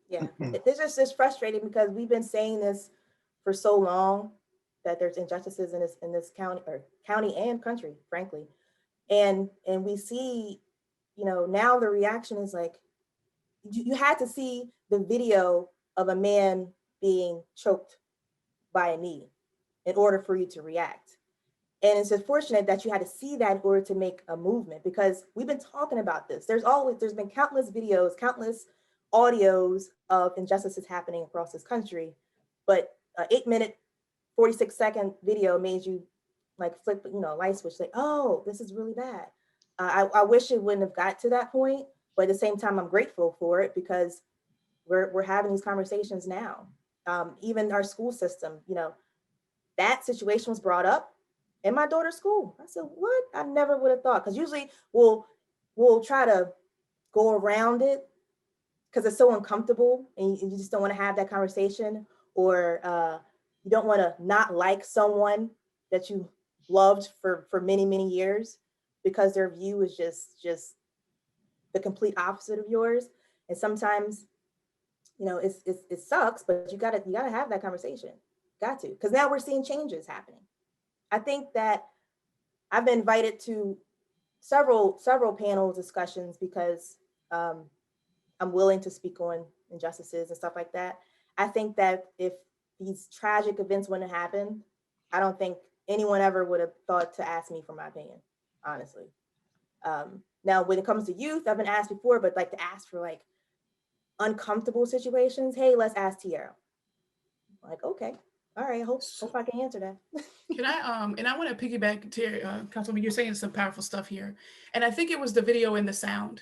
Yeah, it's frustrating because we've been saying this for so long, that there's injustices in this county and country, frankly. And we see, now the reaction is like, you had to see the video of a man being choked by a knee in order for you to react. And it's unfortunate that you had to see that in order to make a movement, because we've been talking about this. There's been countless videos, countless audios of injustices happening across this country, but 8-minute, 46-second video made you flip, light switch, like, oh, this is really bad. I wish it wouldn't have got to that point, but at the same time, I'm grateful for it because we're having these conversations now. Even our school system, that situation was brought up in my daughter's school. I said, what? I never would have thought, because usually we'll try to go around it because it's so uncomfortable and you just don't want to have that conversation, or you don't want to not like someone that you loved for many, many years because their view is just the complete opposite of yours. And sometimes, it sucks, but you gotta have that conversation. Got to, because now we're seeing changes happening. I think that I've been invited to several panel discussions because I'm willing to speak on injustices and stuff like that. I think that if these tragic events wouldn't have happened, I don't think anyone ever would have thought to ask me for my opinion, honestly. Now, when it comes to youth, I've been asked before, but to ask for uncomfortable situations, hey, let's ask Tierra. Okay, all right, hope I can answer that. Can I, and I want to piggyback to Councilwoman, you're saying some powerful stuff here. And I think it was the video and the sound.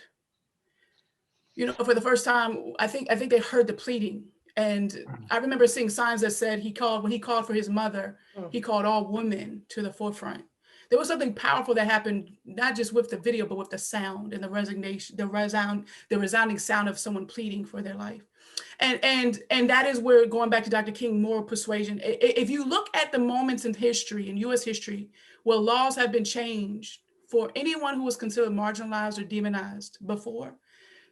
For the first time, I think they heard the pleading. And I remember seeing signs that said when he called for his mother, he called all women to the forefront. There was something powerful that happened, not just with the video, but with the sound and the resignation, the resounding sound of someone pleading for their life. And that is where, going back to Dr. King, moral persuasion. If you look at the moments in history, in US history, where laws have been changed for anyone who was considered marginalized or demonized before,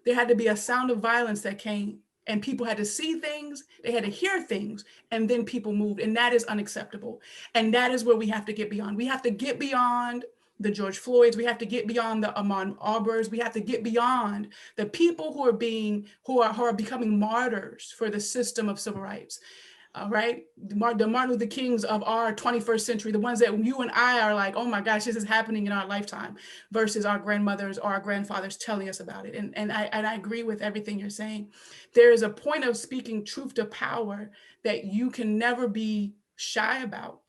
there had to be a sound of violence that came, and people had to see things, they had to hear things, and then people moved. And that is unacceptable. And that is where we have to get beyond. We have to get beyond the George Floyds. We have to get beyond the Ahmaud Arbors. We have to get beyond the people who are becoming martyrs for the system of civil rights. right? The Martin Luther Kings of our 21st century, the ones that you and I are like, oh my gosh, this is happening in our lifetime, versus our grandmothers or our grandfathers telling us about it. And I agree with everything you're saying. There is a point of speaking truth to power that you can never be shy about.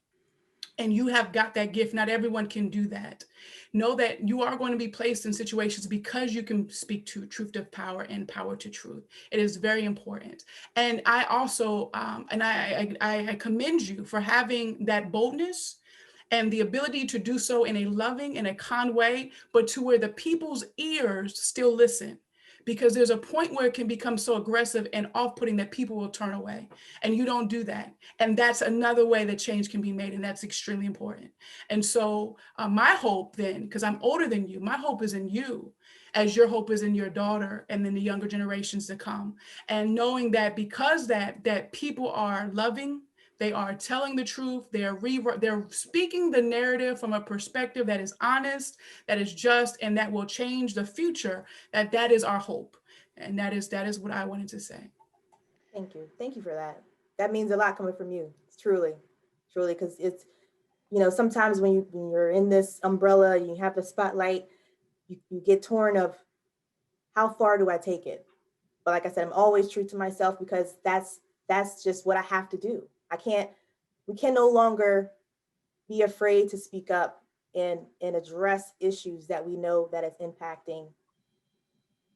And you have got that gift. Not everyone can do that. Know that you are going to be placed in situations because you can speak to truth to power and power to truth. It is very important. And I also, I commend you for having that boldness and the ability to do so in a loving and a kind way, but to where the people's ears still listen. Because there's a point where it can become so aggressive and off-putting that people will turn away, and you don't do that. And that's another way that change can be made, and that's extremely important. And so my hope then, because I'm older than you, my hope is in you, as your hope is in your daughter and then the younger generations to come. And knowing that because that people are loving, they are telling the truth. They're speaking the narrative from a perspective that is honest, that is just, and that will change the future. That is our hope, and that is what I wanted to say. Thank you for that. That means a lot coming from you. It's truly, because it's, sometimes when you're in this umbrella, you have the spotlight, you get torn of how far do I take it. But like I said, I'm always true to myself, because that's just what I have to do. We can no longer be afraid to speak up and address issues that we know that is impacting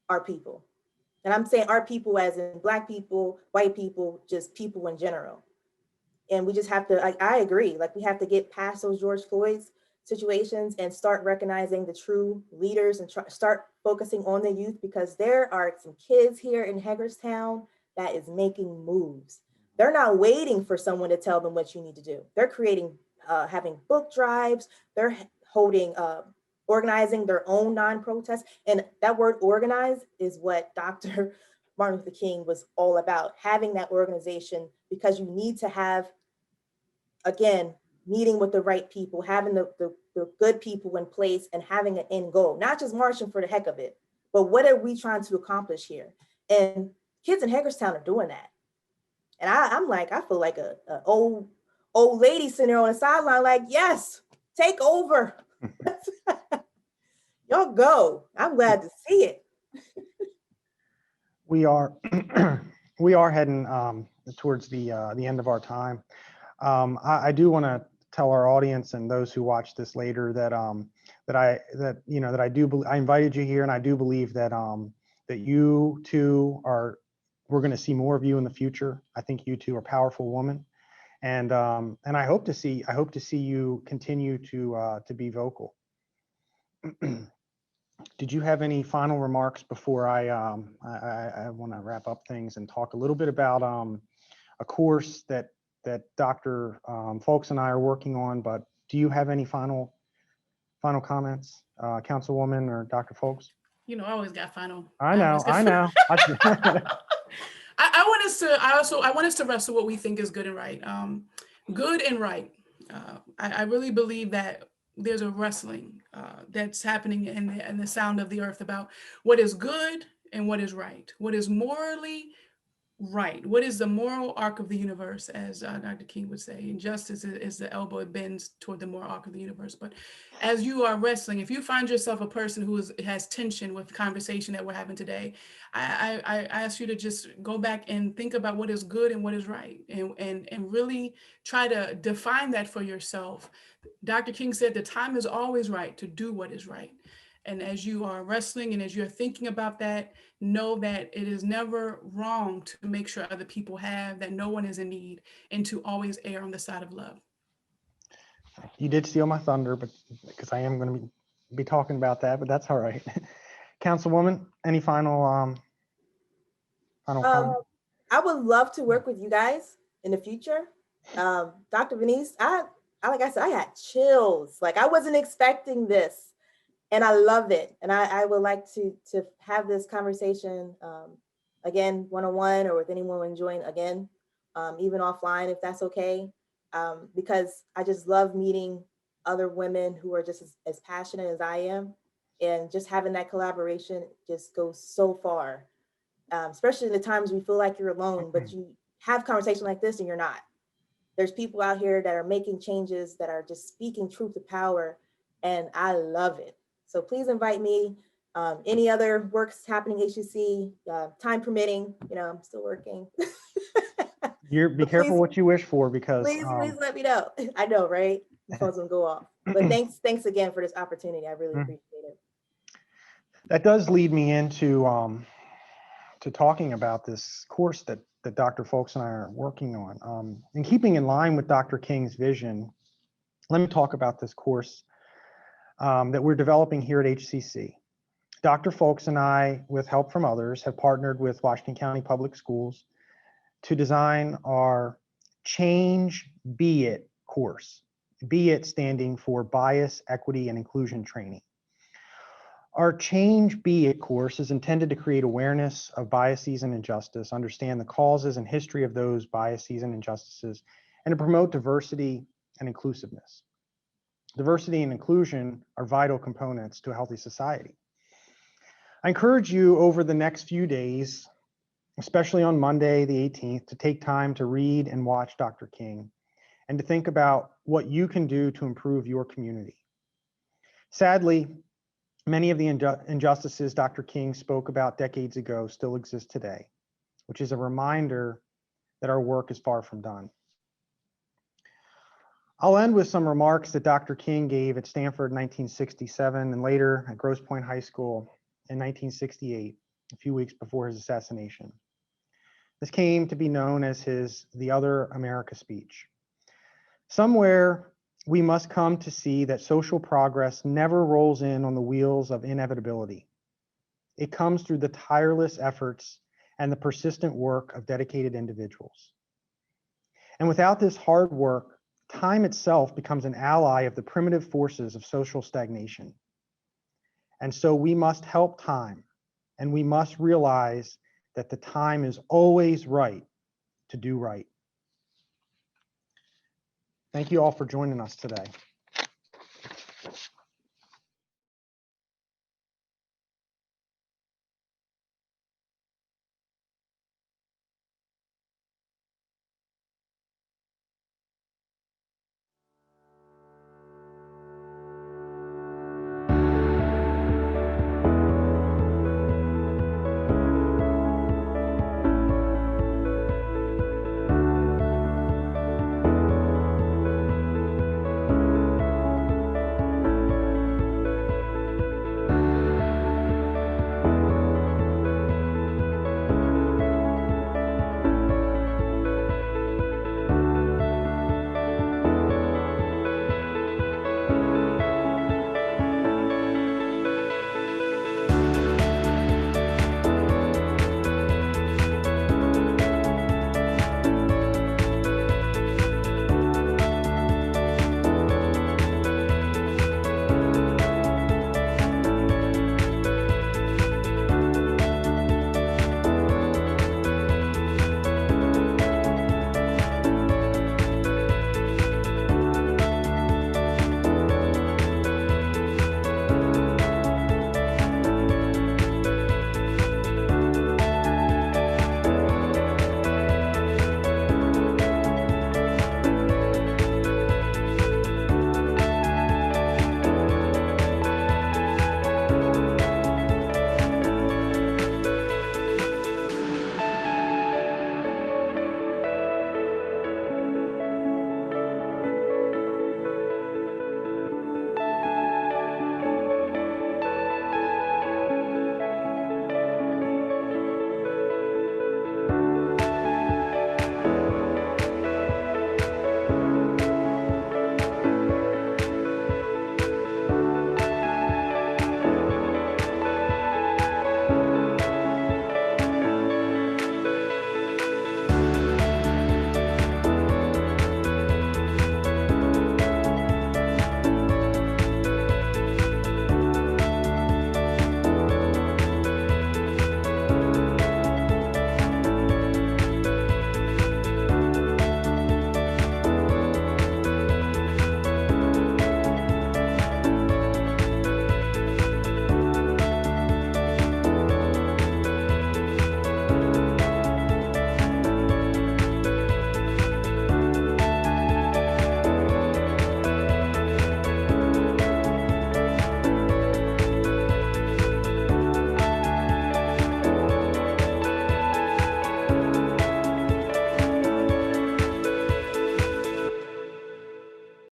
our people. And I'm saying our people as in Black people, white people, just people in general. And we just have to, I agree, like we have to get past those George Floyd's situations and start recognizing the true leaders and start focusing on the youth, because there are some kids here in Hagerstown that is making moves. They're not waiting for someone to tell them what you need to do. They're creating, having book drives. They're holding, organizing their own non-protests. And that word organize is what Dr. Martin Luther King was all about, having that organization, because you need to have, again, meeting with the right people, having the good people in place, and having an end goal, not just marching for the heck of it, but what are we trying to accomplish here? And kids in Hagerstown are doing that. And I feel like a old lady sitting there on the sideline, like, yes, take over. Y'all go. I'm glad to see it. We are we are heading towards the end of our time. I do want to tell our audience and those who watch this later that I invited you here, and I do believe that that you two we're going to see more of you in the future. I think you two are powerful women, and I hope to see you continue to be vocal. Did you have any final remarks before I want to wrap up things and talk a little bit about a course that Dr. Folks and I are working on? But do you have any final comments, Councilwoman or Dr. Folks? I always got final. I know. I want us to wrestle what we think is good and right. Good and right. I really believe that there's a wrestling that's happening in the sound of the earth about what is good and what is right, what is morally right, what is the moral arc of the universe, as Dr. King would say. And justice is the elbow it bends toward the moral arc of the universe. But as you are wrestling, if you find yourself a person who has tension with the conversation that we're having today, I ask you to just go back and think about what is good and what is right, and really try to define that for yourself. Dr. King said the time is always right to do what is right. And as you are wrestling and as you're thinking about that, know that it is never wrong to make sure other people have, that no one is in need, and to always err on the side of love. You did steal my thunder, but because I am going to be talking about that, but that's all right. Councilwoman, any final comment? I would love to work with you guys in the future. Dr. Venice, like I said, I had chills. Like, I wasn't expecting this. And I love it. And I would like to have this conversation again, one-on-one, or with anyone enjoying again, even offline, if that's okay. Because I just love meeting other women who are just as passionate as I am. And just having that collaboration just goes so far, especially in the times we feel like you're alone, but have conversation like this and you're not. There's people out here that are making changes, that are just speaking truth to power, and I love it. So please invite me. Any other works happening HCC, time permitting, I'm still working. Be careful what you wish for, because please let me know. I know, right? The phone's gonna go off. But thanks again for this opportunity. I really appreciate it. That does lead me into to talking about this course that Dr. Folks and I are working on. In keeping in line with Dr. King's vision, let me talk about this course that we're developing here at HCC. Dr. Folks and I, with help from others, have partnered with Washington County Public Schools to design our Change Be It course. Be It standing for Bias, Equity, and Inclusion Training. Our Change Be It course is intended to create awareness of biases and injustice, understand the causes and history of those biases and injustices, and to promote diversity and inclusiveness. Diversity and inclusion are vital components to a healthy society. I encourage you over the next few days, especially on Monday, the 18th, to take time to read and watch Dr. King and to think about what you can do to improve your community. Sadly, many of the injustices Dr. King spoke about decades ago still exist today, which is a reminder that our work is far from done. I'll end with some remarks that Dr. King gave at Stanford in 1967 and later at Grosse Pointe High School in 1968, a few weeks before his assassination. This came to be known as his The Other America speech. Somewhere, we must come to see that social progress never rolls in on the wheels of inevitability. It comes through the tireless efforts and the persistent work of dedicated individuals. And without this hard work, time itself becomes an ally of the primitive forces of social stagnation. And so we must help time, and we must realize that the time is always right to do right. Thank you all for joining us today.